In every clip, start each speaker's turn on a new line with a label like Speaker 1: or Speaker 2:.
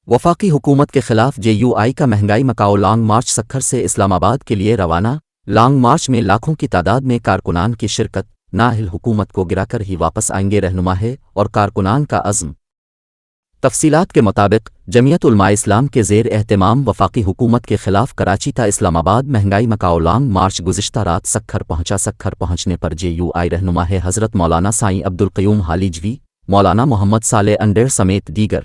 Speaker 1: وفاقی حکومت کے خلاف JUI کا مہنگائی مکاؤ لانگ مارچ سکھر سے اسلام آباد کے لیے روانہ۔ لانگ مارچ میں لاکھوں کی تعداد میں کارکنان کی شرکت۔ نااہل حکومت کو گرا کر ہی واپس آئیں گے رہنما ہے اور کارکنان کا عزم۔ تفصیلات کے مطابق جمعیت علماء اسلام کے زیر اہتمام وفاقی حکومت کے خلاف کراچی تا اسلام آباد مہنگائی مکاؤ لانگ مارچ گزشتہ رات سکھر پہنچا۔ سکھر پہنچنے پر JUI رہنما ہے حضرت مولانا سائیں عبدالقیوم حالیجوی، مولانا محمد صالح انڈیر سمیت دیگر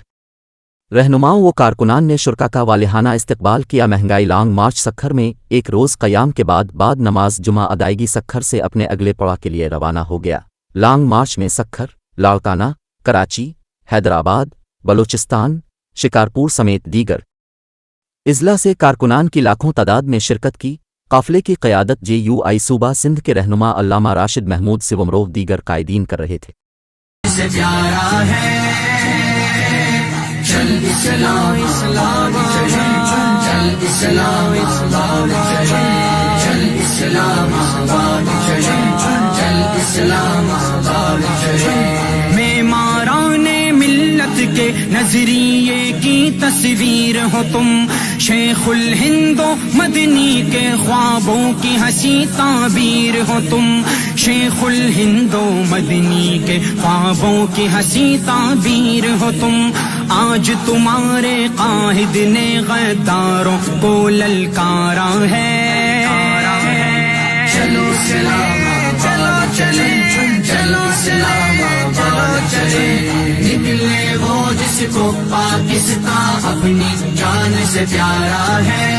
Speaker 1: رہنماؤں و کارکنان نے شرکا کا والہانہ استقبال کیا۔ مہنگائی لانگ مارچ سکھر میں ایک روز قیام کے بعد نماز جمعہ ادائیگی سکھر سے اپنے اگلے پڑاؤ کے لیے روانہ ہو گیا۔ لانگ مارچ میں سکھر، لاڑکانہ، کراچی، حیدرآباد، بلوچستان، شکارپور سمیت دیگر اضلاع سے کارکنان کی لاکھوں تعداد میں شرکت کی۔ قافلے کی قیادت JUI صوبہ سندھ کے رہنما علامہ راشد محمود سومرو دیگر قائدین کر رہے تھے۔
Speaker 2: معماران ملت کے نظریے کی تصویر ہو تم، شیخ الہند و مدنی کے خوابوں کی ہنسی تعبیر ہو تم، شیخ الہند و مدنی کے خوابوں کی ہنسی تعبیر ہو تم۔ آج تمہارے قائد نے غداروں کو للکارا ہے۔ چلو سلام چلو چلے، چلو سلام چلو چلے، نکلے وہ جس کو پاکستان اپنی جان سے پیارا ہے۔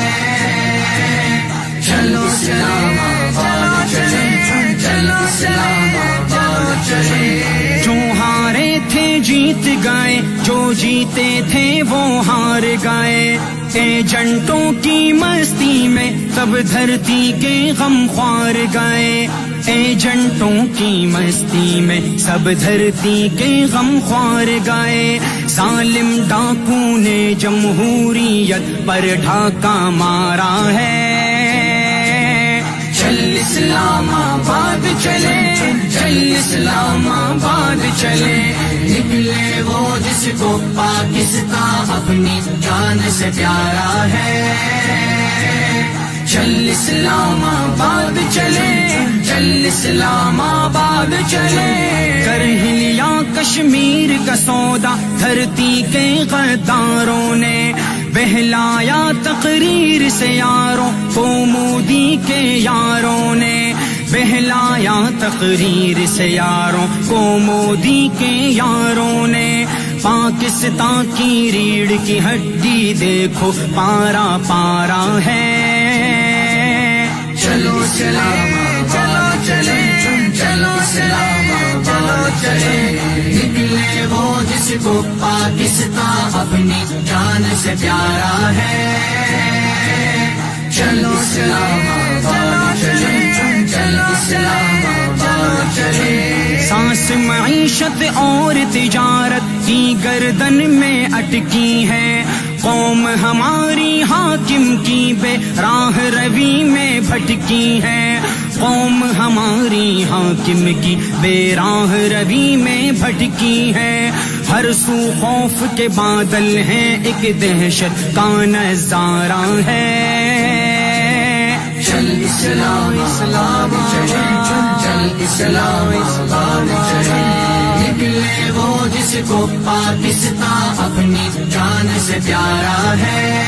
Speaker 2: چلو سلام چلو چلے، چلو سلام چلو چلے، جو ہارے تھے جیت گئے، جو جیتے تھے وہ ہار گئے۔ ایجنٹوں کی مستی میں سب دھرتی کے غم خوار گئے، ایجنٹوں کی مستی میں سب دھرتی کے غم خوار گئے۔ ظالم ڈاکو نے جمہوریت پر ڈھاکہ مارا ہے۔ چل اسلام آباد چلے، چل اسلام آباد چلے، نکلے وہ جس کو پاکستان اپنی جان سے پیارا ہے۔ چل اسلام آباد چلے، چل اسلام آباد چلے، کر ہی لیا کشمیر کا سودا دھرتی کے غداروں نے، بہلایا تقریر سے یاروں کو مودی کے یاروں نے، بہلایا تقریر سے یاروں کو مودی کے یاروں نے۔ پاکستان کی ریڑھ کی ہڈی دیکھو پارا پارا ہے۔ چلو سلام چلو چلے، چلو سلام چلو چلے، نکلے وہ جس کو پاکستان اپنی جان سے پیارا ہے۔ چلو سلام چلو چلے، چلو سلام چلو چلے، سانس معیشت اور تجارت کی گردن میں اٹکی ہے، قوم ہماری حاکم کی بے راہ روی میں بھٹکی ہے، قوم ہماری حاکم کی بے راہ روی میں بھٹکی ہے۔ ہر سو خوف کے بادل ہیں، ایک دہشت کا نظارہ ہے۔ چل اسلام اسلام چلے، چل اسلام اسلام چلے، نکلے وہ جس کو پاکستان اپنی جان سے پیارا ہے۔